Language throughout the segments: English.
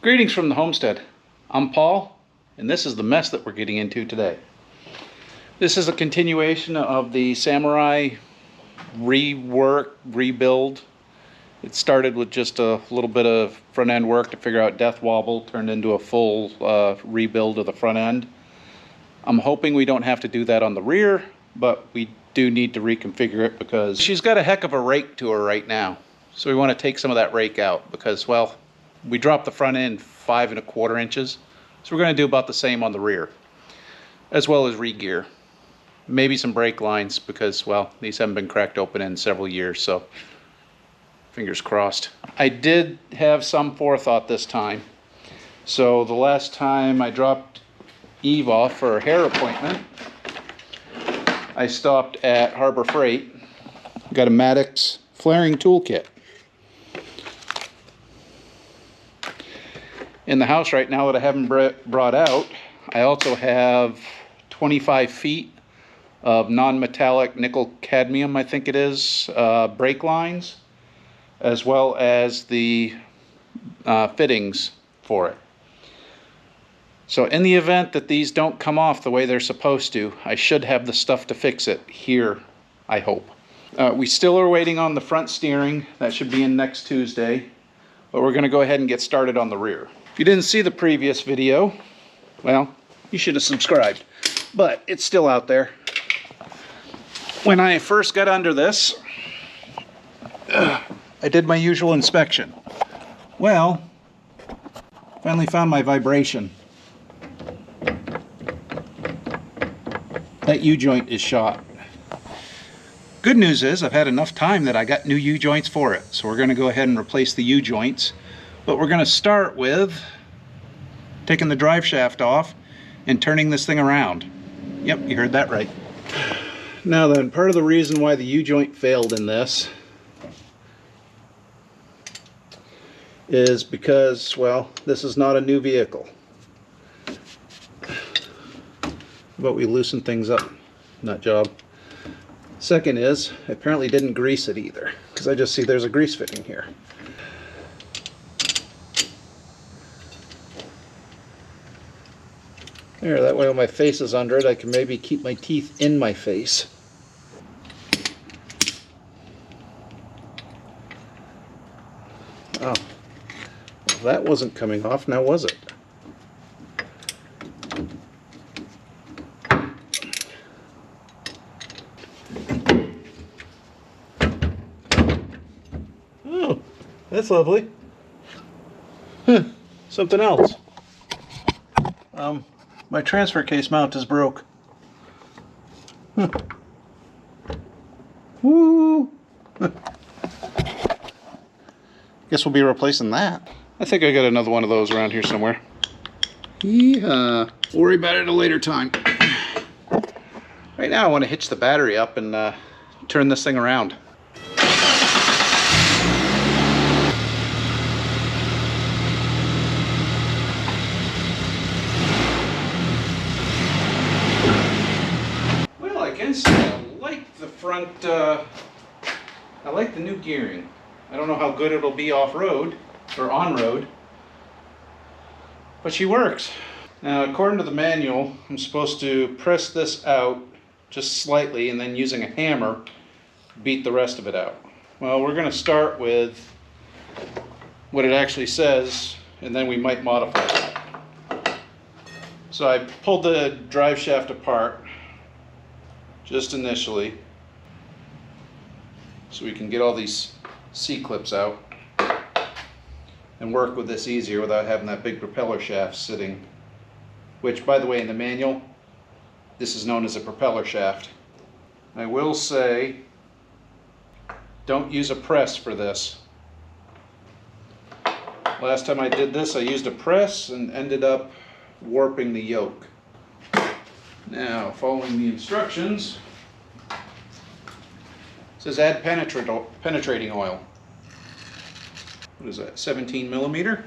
Greetings from the homestead. I'm Paul, and this is the mess that we're getting into today. This is a continuation of the Samurai rebuild. It started with just a little bit of front end work to figure out death wobble, turned into a full rebuild of the front end. I'm hoping we don't have to do that on the rear, but we do need to reconfigure it because she's got a heck of a rake to her right now. So we want to take some of that rake out because, well, we dropped the front end 5 1/4 inches. So we're going to do about the same on the rear, as well as re-gear. Maybe some brake lines because, well, these haven't been cracked open in several years, so fingers crossed. I did have some forethought this time. So the last time I dropped Eve off for her hair appointment, I stopped at Harbor Freight, got a Maddox flaring toolkit. In the house right now that I haven't brought out, I also have 25 feet of non-metallic nickel cadmium, I think it is, brake lines, as well as the fittings for it. So in the event that these don't come off the way they're supposed to, I should have the stuff to fix it here, I hope. We still are waiting on the front steering. That should be in next Tuesday, but we're going to go ahead and get started on the rear. If you didn't see the previous video, well, you should have subscribed, but it's still out there. When I first got under this, I did my usual inspection. Well, finally found my vibration. That U-joint is shot. Good news is I've had enough time that I got new U-joints for it. So we're going to go ahead and replace the U-joints. But we're going to start with taking the drive shaft off and turning this thing around. Yep, you heard that right. Now then, part of the reason why the U-joint failed in this is because, well, this is not a new vehicle. But we loosened things up. Nut job. Second is, I apparently didn't grease it either, because I just see there's a grease fitting here. There, that way when my face is under it, I can maybe keep my teeth in my face. Oh, well, that wasn't coming off, now was it? Oh, that's lovely. Huh, something else. My transfer case mount is broke. Woo! Guess we'll be replacing that. I think I got another one of those around here somewhere. Yeehaw. We'll worry about it at a later time. Right now I want to hitch the battery up and turn this thing around. I like the front, I like the new gearing. I don't know how good it'll be off-road or on-road, but she works. Now, according to the manual, I'm supposed to press this out just slightly and then using a hammer beat the rest of it out. Well, we're going to start with what it actually says, and then we might modify that. So I pulled the drive shaft apart just initially, so we can get all these C-clips out and work with this easier without having that big propeller shaft sitting, which, by the way, in the manual, this is known as a propeller shaft. I will say, don't use a press for this. Last time I did this, I used a press and ended up warping the yoke. Now, following the instructions, it says add penetrating oil. What is that, 17 millimeter?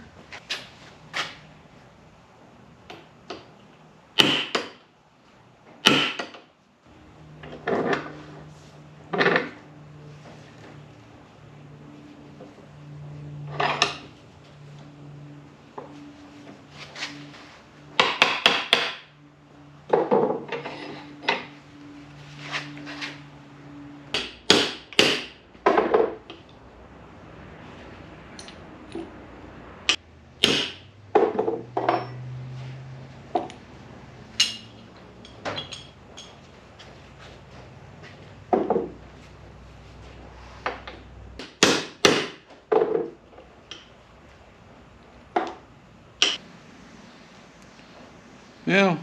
Yeah,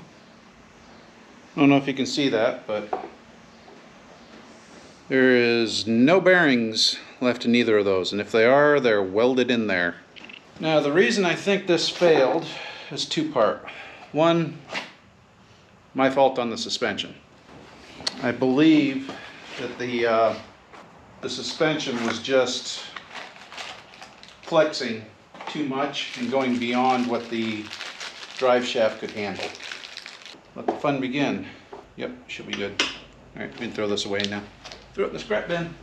I don't know if you can see that, but there is no bearings left in either of those, and if they are, they're welded in there. Now, the reason I think this failed is two-part. One, my fault on the suspension. I believe that the suspension was just flexing too much and going beyond what the drive shaft could handle. Let the fun begin. Yep, should be good. All right, we can throw this away now. Throw it in the scrap bin.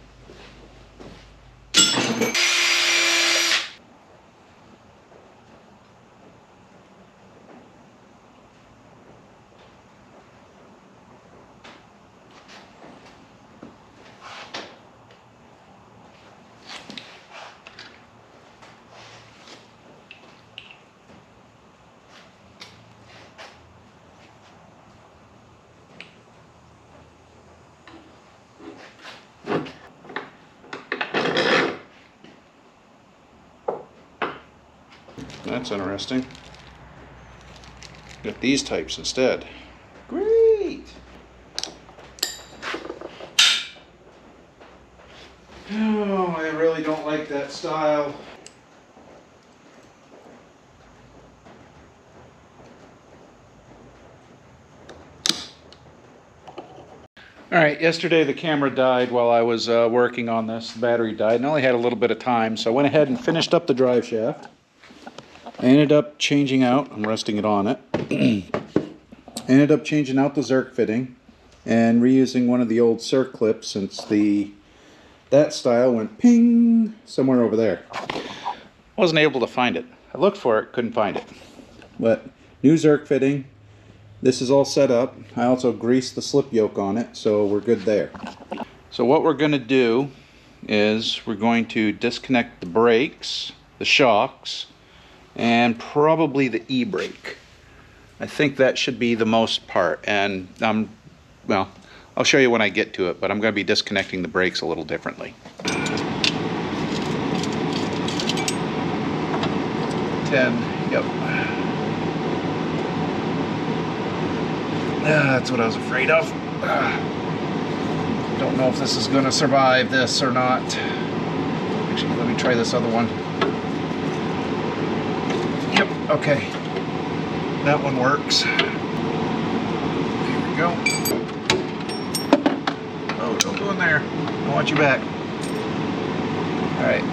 That's interesting. Got these types instead. Great! Oh, I really don't like that style. Alright, yesterday the camera died while I was working on this. The battery died and I only had a little bit of time, so I went ahead and finished up the drive shaft. I ended up changing out, I'm resting it on it, I ended up changing out the Zerk fitting and reusing one of the old Zerk clips since that style went ping somewhere over there. Wasn't able to find it. I looked for it, couldn't find it. But new Zerk fitting, this is all set up. I also greased the slip yoke on it, so we're good there. So what we're going to do is we're going to disconnect the brakes, the shocks, and probably the e-brake. I think that should be the most part, and well, I'll show you when I get to it, but I'm going to be disconnecting the brakes a little differently. 10, yep. That's what I was afraid of. Don't know if this is going to survive this or not. Actually, let me try this other one. Yep, okay. That one works. Here we go. Oh, don't go in there. I want you back. Alright.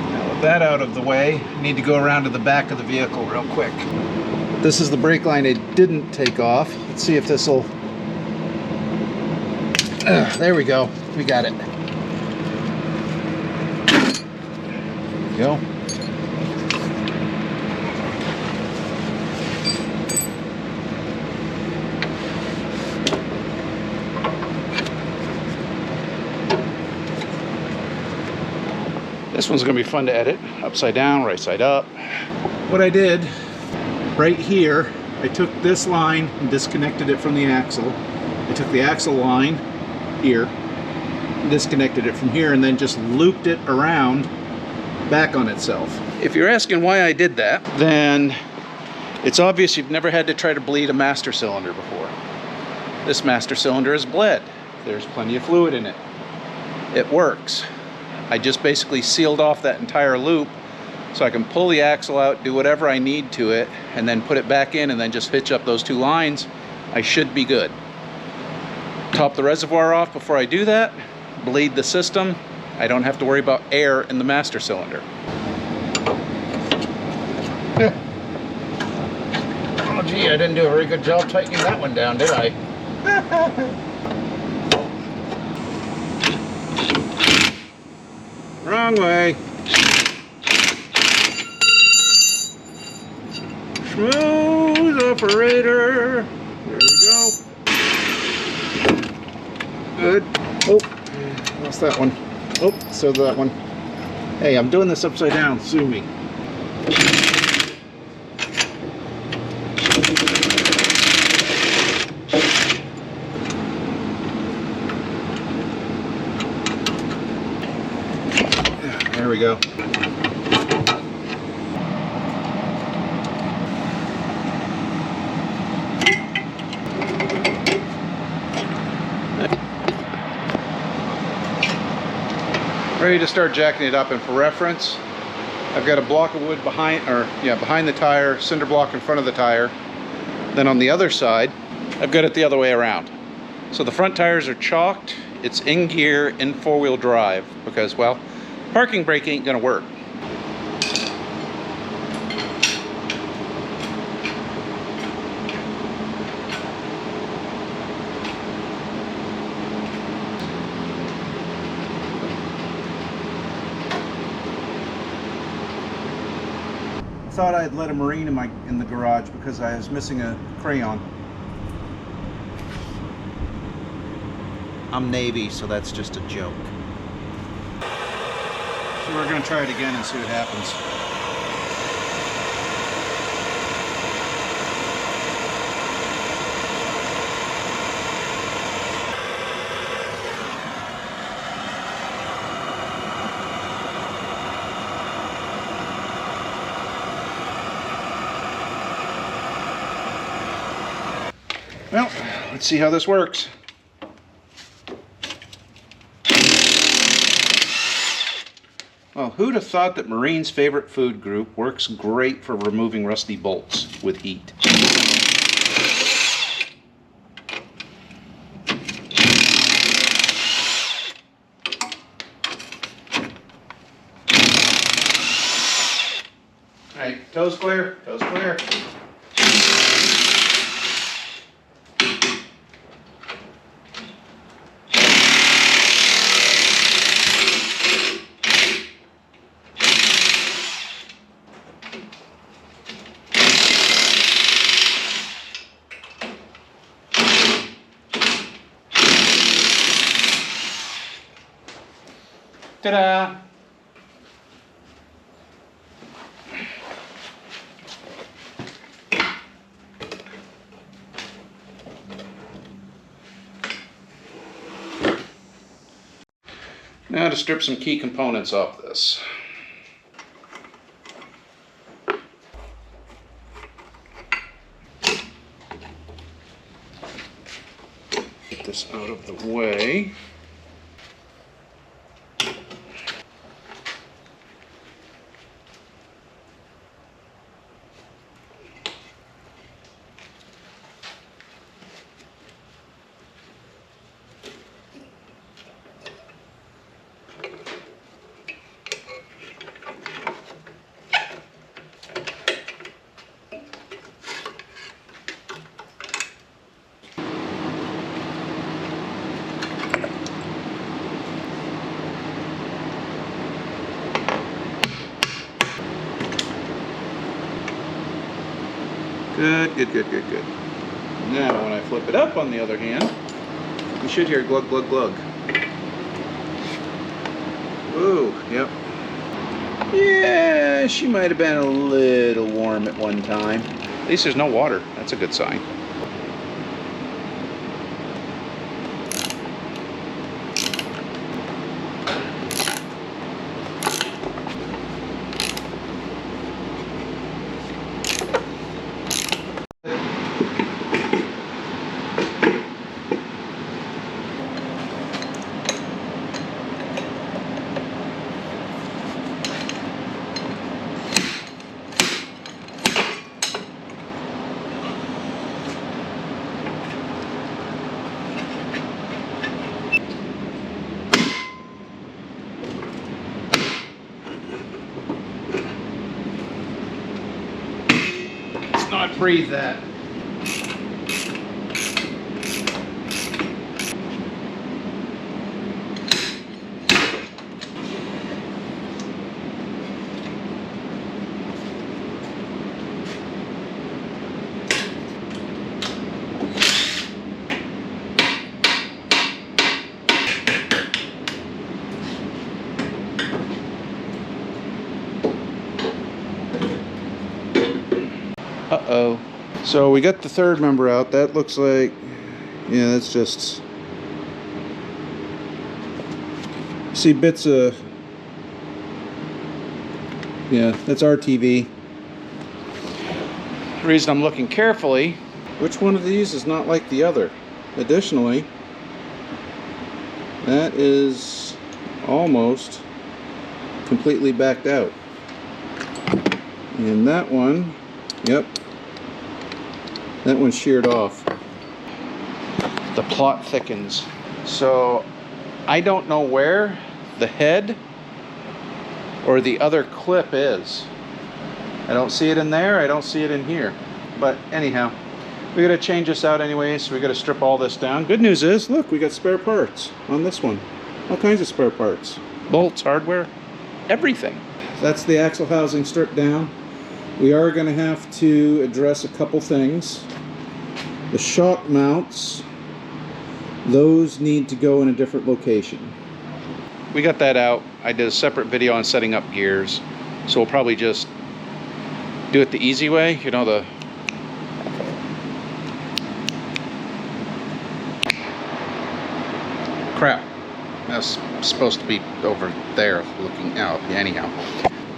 Now with that out of the way, I need to go around to the back of the vehicle real quick. This is the brake line I didn't take off. Let's see if this will... there we go. We got it. There we go. This one's going to be fun to edit. Upside down, right side up. What I did right here, I took this line and disconnected it from the axle. I took the axle line here, disconnected it from here, and then just looped it around back on itself. If you're asking why I did that, then it's obvious you've never had to try to bleed a master cylinder before. This master cylinder is bled. There's plenty of fluid in it. It works. I just basically sealed off that entire loop so I can pull the axle out, do whatever I need to it, and then put it back in and then just hitch up those two lines. I should be good. Top the reservoir off before I do that, bleed the system. I don't have to worry about air in the master cylinder. Oh gee, I didn't do a very good job tightening that one down, did I? Wrong way. Smooth operator. There we go. Good. Oh, lost that one. Oh, so that one. Hey, I'm doing this upside down. Sue me. There we go. Ready to start jacking it up, and for reference, I've got a block of wood behind the tire, cinder block in front of the tire. Then on the other side, I've got it the other way around. So the front tires are chalked, it's in gear, in four-wheel drive, because, well, parking brake ain't gonna work. I thought I'd let a Marine in the garage because I was missing a crayon. I'm Navy, so that's just a joke. So we're going to try it again and see what happens. Well, let's see how this works. Well, who'd have thought that Marine's favorite food group works great for removing rusty bolts with heat? All right, toes clear, toes clear. Ta-da! Now to strip some key components off this. Get this out of the way. Good, good, good, good, good. Now when I flip it up on the other hand, you should hear glug, glug, glug. Ooh, yep. Yeah, she might have been a little warm at one time. At least there's no water. That's a good sign. Not breathe that. Uh-oh. So we got the third member out. That looks like, yeah, that's just, see bits of, yeah, that's RTV. The reason I'm looking carefully, which one of these is not like the other? Additionally, that is almost completely backed out. And that one, yep, that one's sheared off. The plot thickens. So I don't know where the head or the other clip is. I don't see it in there, I don't see it in here. But anyhow, we gotta change this out anyway, so we gotta strip all this down. Good news is, look, we got spare parts on this one. All kinds of spare parts. Bolts, hardware, everything. That's the axle housing stripped down. We are gonna have to address a couple things. The shock mounts, those need to go in a different location. We got that out. I did a separate video on setting up gears, so we'll probably just do it the easy way, you know, the crap. That's supposed to be over there looking out. Yeah, anyhow.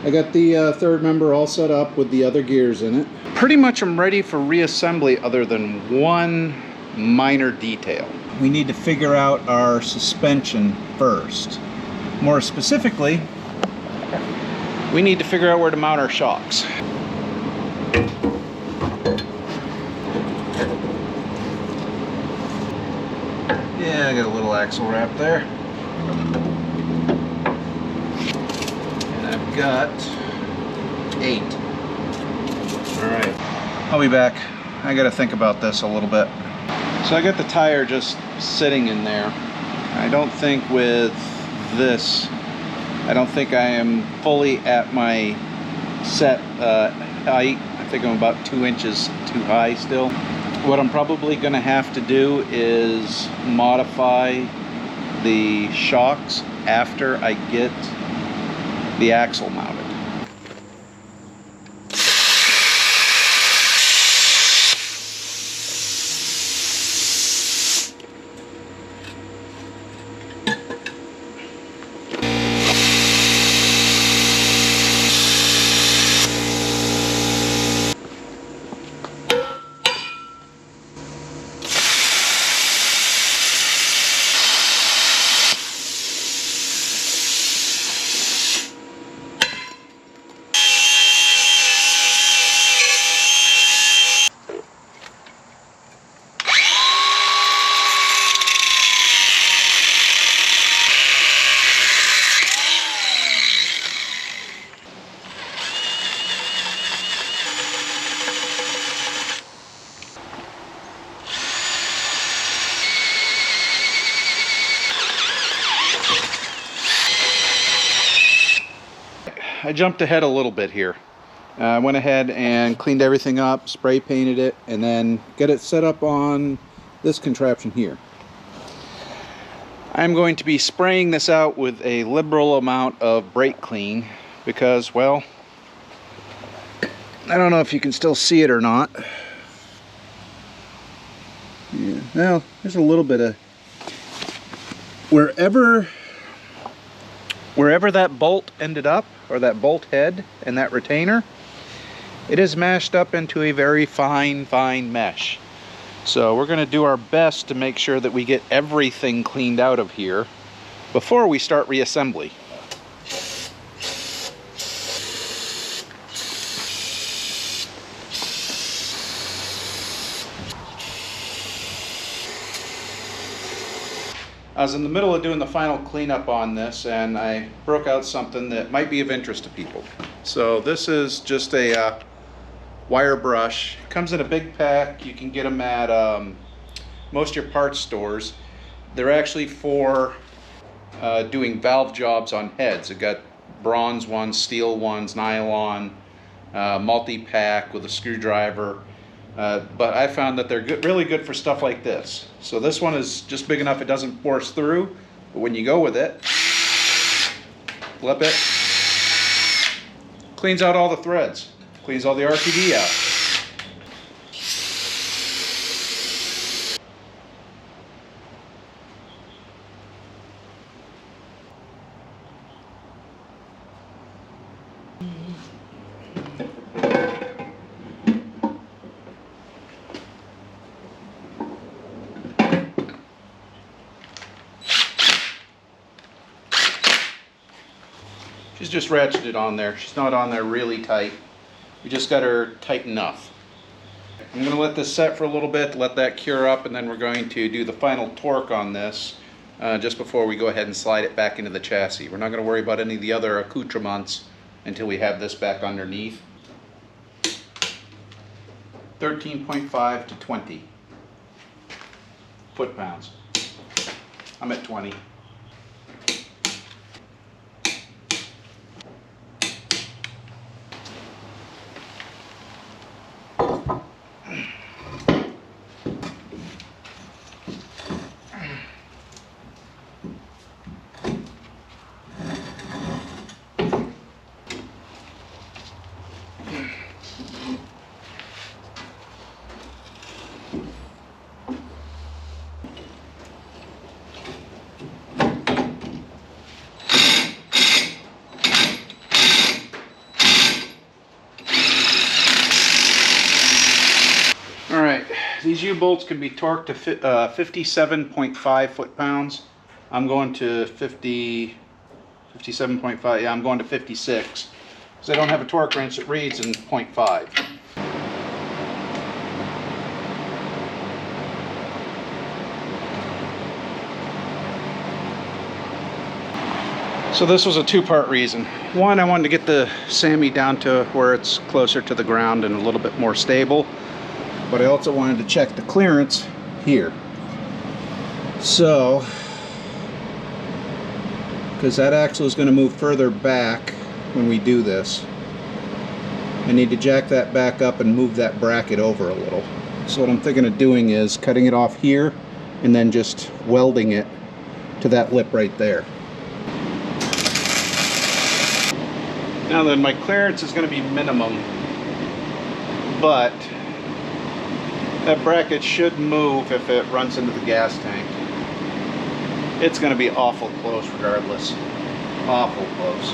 I got the third member all set up with the other gears in it. Pretty much I'm ready for reassembly other than one minor detail. We need to figure out our suspension first. More specifically, we need to figure out where to mount our shocks. Yeah, I got a little axle wrap there. And I've got 8. Alright, I'll be back. I gotta think about this a little bit. So I got the tire just sitting in there. I don't think with this, I don't think I am fully at my set height. I think I'm about 2 inches too high still. What I'm probably going to have to do is modify the shocks after I get the axle mounted. I jumped ahead a little bit here. I went ahead and cleaned everything up, spray painted it, and then get it set up on this contraption here. I'm going to be spraying this out with a liberal amount of brake clean because, well, I don't know if you can still see it or not. Yeah, well, there's a little bit of wherever that bolt ended up, or that bolt head and that retainer, it is mashed up into a very fine mesh. So we're going to do our best to make sure that we get everything cleaned out of here before we start reassembly. I was in the middle of doing the final cleanup on this, and I broke out something that might be of interest to people. So this is just a wire brush. It comes in a big pack. You can get them at most of your parts stores. They're actually for doing valve jobs on heads. They've got bronze ones, steel ones, nylon, multi-pack with a screwdriver. But I found that they're really good for stuff like this. So this one is just big enough it doesn't force through, but when you go with it, flip it, cleans out all the threads, cleans all the RPD out. She's just ratcheted on there. She's not on there really tight. We just got her tight enough. I'm going to let this set for a little bit, let that cure up, and then we're going to do the final torque on this just before we go ahead and slide it back into the chassis. We're not going to worry about any of the other accoutrements until we have this back underneath. 13.5 to 20 foot-pounds. I'm at 20. These U-bolts can be torqued to 57.5 foot-pounds. I'm going to 57.5, yeah, I'm going to 56. Because I don't have a torque wrench that reads in 0.5. So this was a two-part reason. One, I wanted to get the Sammy down to where it's closer to the ground and a little bit more stable. But I also wanted to check the clearance here. So, because that axle is going to move further back when we do this, I need to jack that back up and move that bracket over a little. So what I'm thinking of doing is cutting it off here and then just welding it to that lip right there. Now then, my clearance is going to be minimum, but that bracket should move if it runs into the gas tank. It's going to be awful close regardless. Awful close.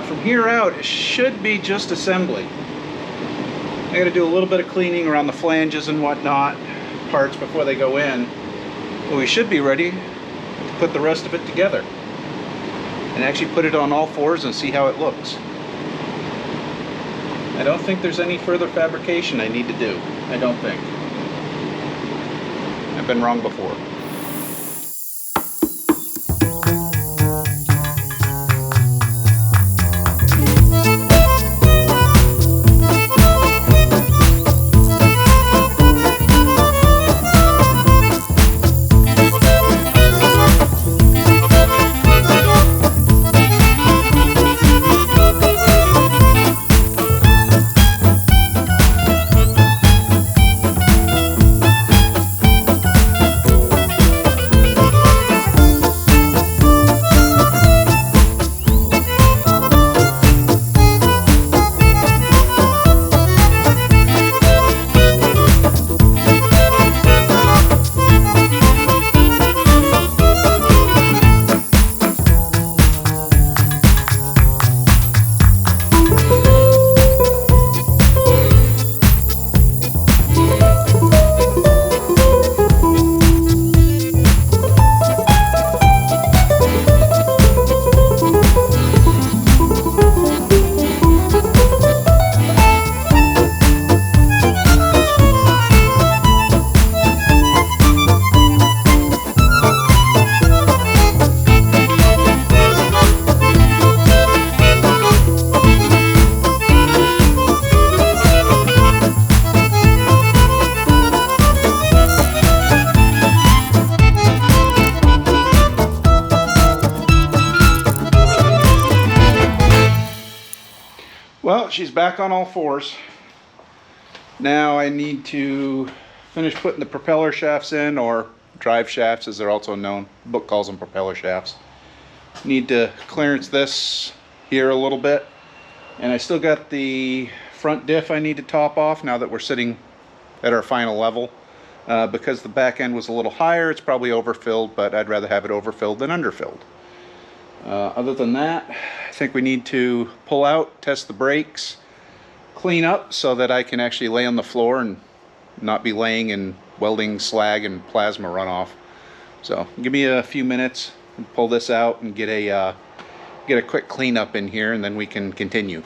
From here out, it should be just assembly. I got to do a little bit of cleaning around the flanges and whatnot, parts before they go in. But we should be ready to put the rest of it together and actually put it on all fours and see how it looks. I don't think there's any further fabrication I need to do. I don't think. I've been wrong before. Well, she's back on all fours. Now I need to finish putting the propeller shafts in, or drive shafts as they're also known. The book calls them propeller shafts. Need to clearance this here a little bit. And I still got the front diff I need to top off now that we're sitting at our final level. Because the back end was a little higher, it's probably overfilled, but I'd rather have it overfilled than underfilled. Other than that, I think we need to pull out, test the brakes, clean up so that I can actually lay on the floor and not be laying in welding slag and plasma runoff. So give me a few minutes and pull this out and get get a quick cleanup in here and then we can continue.